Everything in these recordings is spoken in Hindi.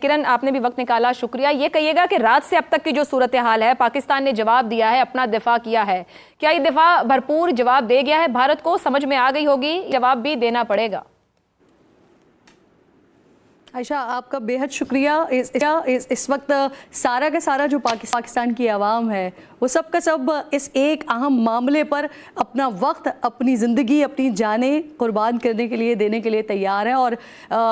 किरण, आपने भी वक्त निकाला, शुक्रिया। ये कहिएगा कि रात से अब तक की जो सूरत हाल है, पाकिस्तान ने जवाब दिया है, अपना दिफा किया है, क्या ये दिफा भरपूर जवाब दे गया है? भारत को समझ में आ गई होगी, जवाब भी देना पड़ेगा। आयशा, आपका बेहद शुक्रिया। इस वक्त सारा का सारा जो पाकिस्तान की आवाम है वो सब का सब इस एक अहम मामले पर अपना वक्त, अपनी ज़िंदगी, अपनी जानें कुर्बान करने के लिए, देने के लिए तैयार है। और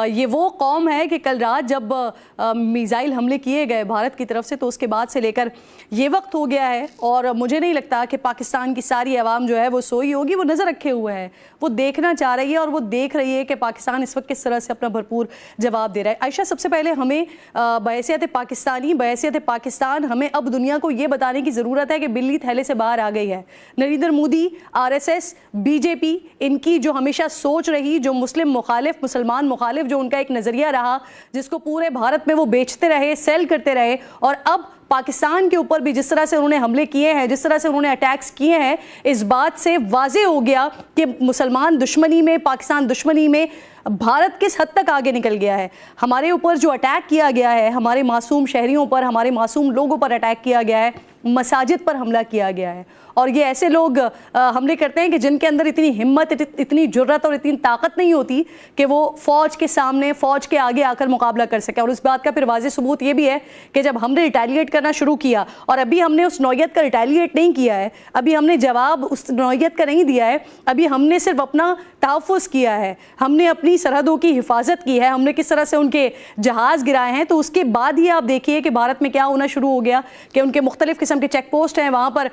ये वो कौम है कि कल रात जब मिसाइल हमले किए गए भारत की तरफ से, तो उसके बाद से लेकर ये वक्त हो गया है और मुझे नहीं लगता कि पाकिस्तान की सारी आवाम जो है वो सोई होगी। वो नज़र रखे हुए है, वो देखना चाह रही है और वो देख रही है कि पाकिस्तान इस वक्त किस तरह से अपना भरपूर जवाब दे रहा है। आयशा, सबसे पहले हमें बहैसियत पाकिस्तान हमें अब दुनिया को ये बताने की ज़रूरत है कि बिल्ली थैले से बाहर आ गई है। नरेंद्र मोदी, आरएसएस, बीजेपी, इनकी जो हमेशा सोच रही, जो मुसलमान मुखालिफ जो उनका एक नज़रिया रहा, जिसको पूरे भारत में वो बेचते रहे, सेल करते रहे, और अब पाकिस्तान के ऊपर भी जिस तरह से उन्होंने हमले किए हैं, जिस तरह से उन्होंने अटैक्स किए हैं, इस बात से वाज़े हो गया कि मुसलमान दुश्मनी में, पाकिस्तान दुश्मनी में भारत किस हद तक आगे निकल गया है। हमारे ऊपर जो अटैक किया गया है, हमारे मासूम शहरियों पर, हमारे मासूम लोगों पर अटैक किया गया है, मसाजिद पर हमला किया गया है, और ये ऐसे लोग हमले करते हैं कि जिनके अंदर इतनी हिम्मत, इतनी जुर्रत और इतनी ताकत नहीं होती कि वो फ़ौज के सामने, फ़ौज के आगे आकर मुकाबला कर सके। और इस बात का फिर वाज़ेह सबूत ये भी है कि जब हमने रिटेलिएट करना शुरू किया, और अभी हमने उस नौयत का रिटेलिएट नहीं किया है, अभी हमने जवाब उस नौयत का नहीं दिया है, अभी हमने सिर्फ अपना तहफ़्फ़ुज़ किया है, हमने अपनी सरहदों की हिफाजत की है, हमने किस तरह से उनके जहाज़ गिराए हैं। तो उसके बाद ही आप देखिए कि भारत में क्या होना शुरू हो गया कि उनके मुख्तलिफ़ किस्म के चेक पोस्ट हैं, वहाँ पर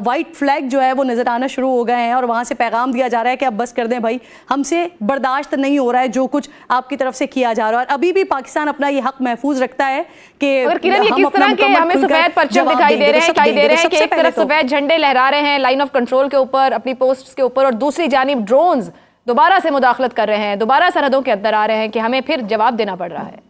वाइट फ्लैग जो है वो नज़र आना शुरू हो गए हैं, और वहाँ से पैगाम दिया जा रहा है कि अब बस कर दें भाई, हमसे बर्दाश्त नहीं हो रहा है जो कुछ आपकी तरफ से किया जा रहा है। और अभी भी पाकिस्तान अपना ये हक महफूज रखता है कि किरण, ये किस तरह के हमें सफेद परचम दिखाई दे रहे हैं कि एक तरफ सफेद झंडे लहरा रहे हैं लाइन ऑफ कंट्रोल के ऊपर, अपनी पोस्ट के ऊपर, और दूसरी जानिब ड्रोन्स दोबारा से मुदाखलत कर रहे हैं, दोबारा सरहदों के अंदर आ रहे हैं कि हमें फिर जवाब देना पड़ रहा है।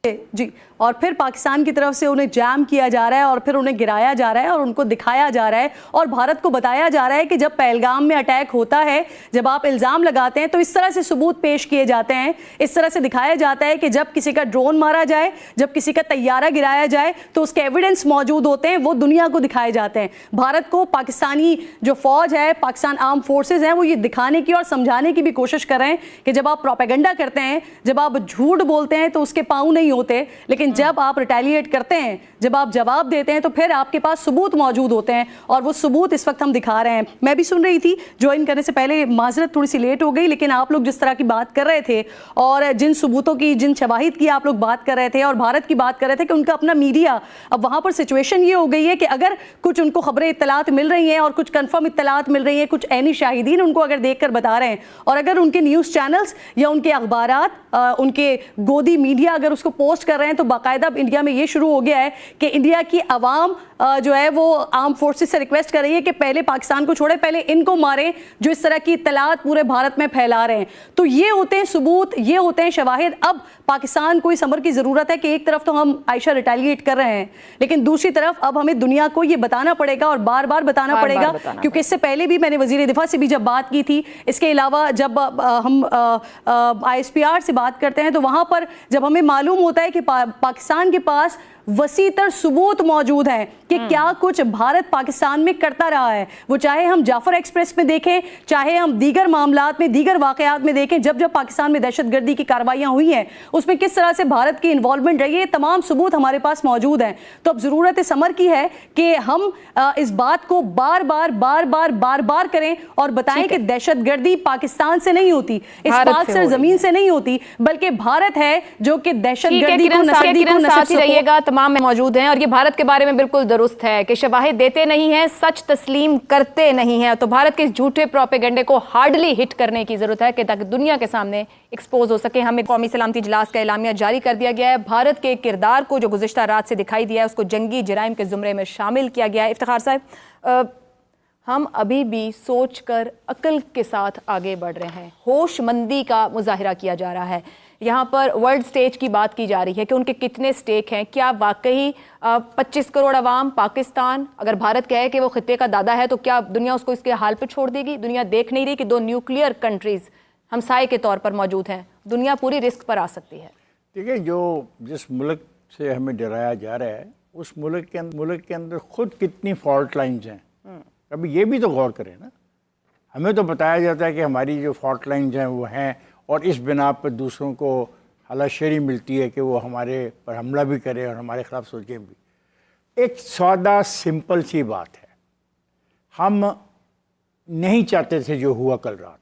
जी, और फिर पाकिस्तान की तरफ से उन्हें जैम किया जा रहा है, और फिर उन्हें गिराया जा रहा है, और उनको दिखाया जा रहा है, और भारत को बताया जा रहा है कि जब पहलगाम में अटैक होता है, जब आप इल्ज़ाम लगाते हैं, तो इस तरह से सबूत पेश किए जाते हैं, इस तरह से दिखाया जाता है कि जब किसी का ड्रोन मारा जाए, जब किसी का तैयारा गिराया जाए, तो उसके एविडेंस मौजूद होते हैं, वो दुनिया को दिखाए जाते हैं। भारत को पाकिस्तानी जो फ़ौज है, पाकिस्तान आर्म फोर्सेज हैं, वो ये दिखाने की और समझाने की भी कोशिश कर रहे हैं कि जब आप प्रोपेगेंडा करते हैं, जब आप झूठ बोलते हैं, तो उसके पाँव नहीं होते, लेकिन जब आप रिटेलिएट करते हैं, जब आप जवाब देते हैं, तो फिर आपके पास सबूत मौजूद होते हैं, और वो सबूत इस वक्त हम दिखा रहे हैं। मैं भी सुन रही थी, ज्वाइन करने से पहले माजरत थोड़ी सी लेट हो गई, लेकिन आप लोग जिस तरह की बात कर रहे थे और जिन सबूतों की, जिन शवाहिद की आप लोग बात कर रहे थे, और भारत की बात कर रहे थे कि उनका अपना मीडिया, अब वहाँ पर सिचुएशन ये हो गई है कि अगर कुछ उनको खबरें इत्तलात मिल रही हैं और कुछ कन्फर्म इत्तलात मिल रही हैं, कुछ ऐनी शाहिदीन उनको अगर देख कर बता रहे हैं, और अगर उनके न्यूज़ चैनल्स या उनके अखबारात, उनके गोदी मीडिया अगर उसको पोस्ट कर रहे हैं, तो बाकायदा इंडिया में ये शुरू हो गया है कि इंडिया की आवाम जो है वो आर्म फोर्सेस से रिक्वेस्ट कर रही है कि पहले पाकिस्तान को छोड़े, पहले इनको मारें जो इस तरह की इत्तलात पूरे भारत में फैला रहे हैं। तो ये होते हैं सबूत, ये होते हैं शवाहिद। अब पाकिस्तान को इस अमर की ज़रूरत है कि एक तरफ तो हम आयशा रिटेलिएट कर रहे हैं, लेकिन दूसरी तरफ अब हमें दुनिया को ये बताना पड़ेगा, और बार बार बताना पड़ेगा, क्योंकि इससे पहले भी मैंने वज़ीर दिफा से भी जब बात की थी, इसके अलावा जब हम ISPR से बात करते हैं, तो वहाँ पर जब हमें मालूम होता है कि पाकिस्तान के पास वसीतर सबूत मौजूद हैं कि क्या कुछ भारत पाकिस्तान में करता रहा है, वो चाहे हम जाफर एक्सप्रेस में देखें, चाहे हम दीगर मामलात में, दीगर वाकयात में देखें, जब जब पाकिस्तान में दहशतगर्दी की कार्रवाइयाँ हुई हैं, उसमें किस तरह से भारत की इन्वॉल्वमेंट रही है, तमाम सबूत हमारे पास मौजूद हैं। तो अब ज़रूरत इस अमर की है कि हम इस बात को बार बार करें और बताएं कि दहशतगर्दी पाकिस्तान से नहीं होती, इस पाक सरजमीन से नहीं होती, बल्कि भारत है जो कि दहशतगर्दी को रहिएगा। तमाम में मौजूद हैं, और ये भारत के बारे में बिल्कुल दुरुस्त है कि शवाहिद देते नहीं हैं, सच तस्लीम करते नहीं हैं। तो भारत के इस झूठे प्रोपेगेंडे को हार्डली हिट करने की जरूरत है कि ताकि दुनिया के सामने एक्सपोज हो सके। हमें कौमी सलामती इजलास का एलामिया जारी कर दिया गया है। भारत के किरदार को जो गुज़िश्ता रात से दिखाई दिया है, उसको जंगी जराइम के ज़ुमरे में शामिल किया गया है। इफ्तिखार साहब, हम अभी भी सोचकर अक्ल के साथ आगे बढ़ रहे हैं, होशमंदी का मुजाहिरा किया जा रहा है। यहाँ पर वर्ल्ड स्टेज की बात की जा रही है कि उनके कितने स्टेक हैं, क्या वाकई 25 करोड़ अवाम पाकिस्तान, अगर भारत कहे कि वो खित्ते का दादा है, तो क्या दुनिया उसको इसके हाल पे छोड़ देगी? दुनिया देख नहीं रही कि दो न्यूक्लियर कंट्रीज हमसाये के तौर पर मौजूद हैं, दुनिया पूरी रिस्क पर आ सकती है। देखिए, जो जिस मुल्क से हमें डराया जा रहा है उस मुल्क के अंदर खुद कितनी फॉल्ट लाइन्स हैं, कभी ये भी तो गौर करें ना। हमें तो बताया जाता है कि हमारी जो फॉल्ट लाइन्स हैं वो हैं, और इस बिना पर दूसरों को हलाशेरी मिलती है कि वो हमारे पर हमला भी करें और हमारे ख़िलाफ़ सोचें भी। एक सादा सिंपल सी बात है, हम नहीं चाहते थे जो हुआ कल रात,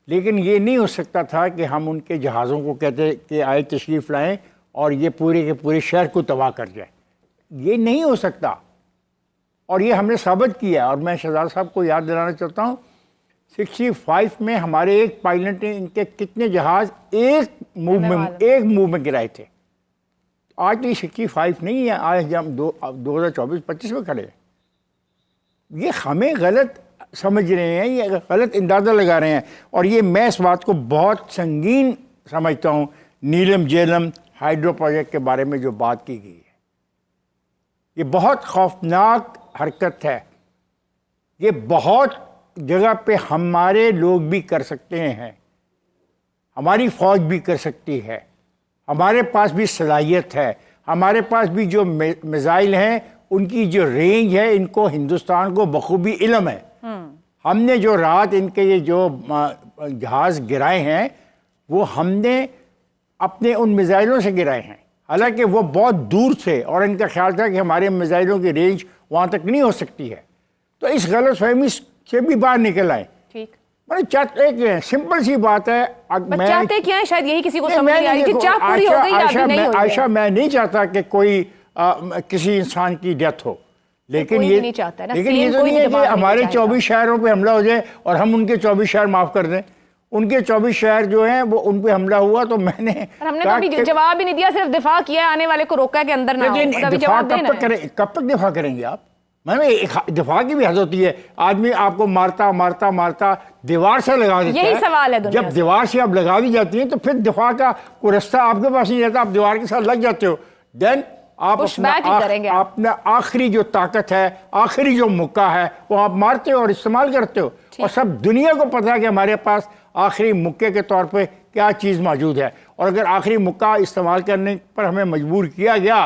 लेकिन ये नहीं हो सकता था कि हम उनके जहाज़ों को कहते कि आए तशरीफ़ लाएं और ये पूरे के पूरे शहर को तबाह कर जाए। ये नहीं हो सकता, और ये हमने साबित किया। और मैं शहजाद साहब को याद दिलाना चाहता हूँ, 65 में हमारे एक पायलट ने इनके कितने जहाज़ एक मूव में गिराए थे। आज तो ये 65 नहीं है, आज हम 2024-25 में खड़े हैं। ये हमें गलत समझ रहे हैं, ये गलत अंदाज़ा लगा रहे हैं। और ये मैं इस बात को बहुत संगीन समझता हूँ। नीलम झेलम हाइड्रो प्रोजेक्ट के बारे में जो बात की गई है, ये बहुत खौफनाक हरकत है। ये बहुत जगह पे हमारे लोग भी कर सकते हैं, हमारी फ़ौज भी कर सकती है, हमारे पास भी सलाहियत है, हमारे पास भी जो मिसाइल हैं उनकी जो रेंज है, इनको हिंदुस्तान को बखूबी इल्म है। हमने जो रात इनके ये जो जहाज़ गिराए हैं वो हमने अपने उन मिसाइलों से गिराए हैं, हालांकि वो बहुत दूर थे और इनका ख्याल था कि हमारे मिसाइलों की रेंज वहाँ तक नहीं हो सकती है। तो इस गलतफहमी से भी बाहर निकल आए। ठीक, मतलब एक सिंपल सी बात है। मैं चाहते क्या है, शायद यही किसी को समझ नहीं आ रही कि चाह पूरी हो गई या अभी नहीं हो गई। आयशा, मैं नहीं चाहता कि कोई किसी इंसान की डेथ हो, लेकिन ये नहीं चाहता ना, लेकिन ये तो नहीं है कि हमारे 24 शहरों पे हमला हो जाए और हम उनके 24 शहर माफ कर दें। उनके 24 शहर जो हैं वो उन पे हमला हुआ तो हमने तो अभी जवाब भी नहीं दिया, सिर्फ दिफा किया, आने वाले को रोका के अंदर ना हो। कब तक दिफा करेंगे आप? मैंने दिफा की भी हद होती है। आदमी आपको मारता मारता मारता दीवार से लगा देता है। यही सवाल है। जब दीवार से आप लगा दी जाती हैं तो फिर दिफा का कोई रास्ता आपके पास नहीं रहता, आप दीवार के साथ लग जाते हो। देन आप अपना आखिरी जो ताकत है, आखिरी जो मौका है, वो आप मारते हो और इस्तेमाल करते हो। और सब दुनिया को पता है कि हमारे पास आखिरी मौके के तौर पे क्या चीज़ मौजूद है। और अगर आखिरी मौका इस्तेमाल करने पर हमें मजबूर किया गया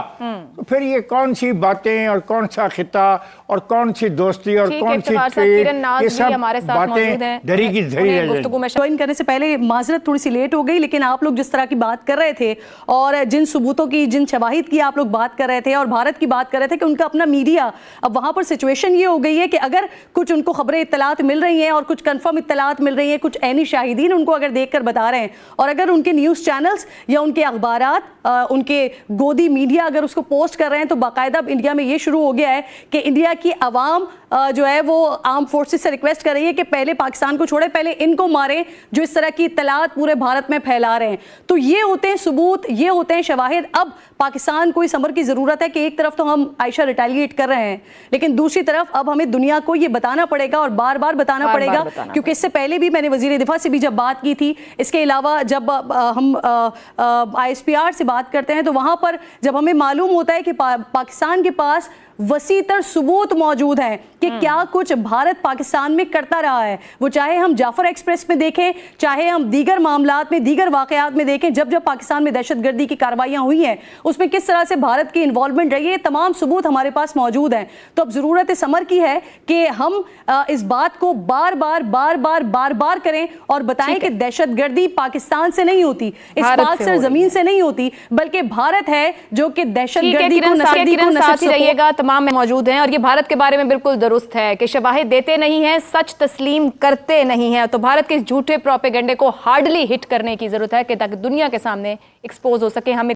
तो फिर ये कौन सी बातें और कौन सा खिता और कौन सी दोस्ती और कौन सी ये सब बातें धरी की धरी रह जाएंगी। ज्वाइन करने से पहले माजरत थोड़ी सी लेट हो गई, लेकिन आप लोग जिस तरह की बात कर रहे थे और जिन सबूतों की, जिन शवाहिद की आप लोग बात कर रहे थे और भारत की बात कर रहे थे कि उनका अपना मीडिया, अब वहां पर सिचुएशन ये हो गई है कि अगर कुछ उनको खबरें इत्तलात मिल रही हैं और कुछ कंफर्म इत्तलात मिल रही हैं, कुछ ऐनी शाहिदीन उनको अगर देखकर बता रहे हैं, और अगर उनके न्यूज़ चैनल्स या उनके अखबारात, उनके गोदी मीडिया अगर उसको पोस्ट कर रहे हैं, तो बाकायदा इंडिया में ये शुरू हो गया है कि इंडिया की आवाम जो है वो आर्म फोर्सेस से रिक्वेस्ट कर रही है कि पहले पाकिस्तान को छोड़े, पहले इनको मारें जो इस तरह की इत्तलात पूरे भारत में फैला रहे हैं। तो ये होते हैं सबूत, ये होते हैं शवाहिद। अब पाकिस्तान को इस अमर की ज़रूरत है कि एक तरफ तो हम आयशा रिटेलिएट कर रहे हैं, लेकिन दूसरी तरफ अब हमें दुनिया को ये बताना पड़ेगा और बार बार बताना पड़ेगा, क्योंकि इससे पहले भी मैंने वज़ीर दिफा से भी जब बात की थी, इसके अलावा जब हम ISPR से बात करते हैं तो वहाँ पर जब हमें मालूम होता है कि पाकिस्तान के पास वसीतर सबूत मौजूद है कि क्या कुछ भारत पाकिस्तान में करता रहा है, वो चाहे हम जाफर एक्सप्रेस में देखें, चाहे हम दीगर मामलात में, दीगर वाकयात में देखें, जब जब पाकिस्तान में दहशतगर्दी की कार्रवाइयां हुई हैं उसमें किस तरह से भारत की इन्वॉल्वमेंट रही है, तमाम सबूत हमारे पास मौजूद हैं। तो अब ज़रूरत इस अमर की है कि हम इस बात को बार बार करें और बताएं कि दहशतगर्दी पाकिस्तान से नहीं होती, इस पाक सरजमीन से नहीं होती, बल्कि भारत है जो कि दहशतगर्दी को रहिएगा। तमाम में मौजूद हैं और ये भारत के बारे में बिल्कुल दुरुस्त है कि शवाहिद देते नहीं हैं, सच तस्लीम करते नहीं हैं। तो भारत के इस झूठे प्रोपेगेंडे को हार्डली हिट करने की जरूरत है कि ताकि दुनिया के सामने एक्सपोज हो सके। हमें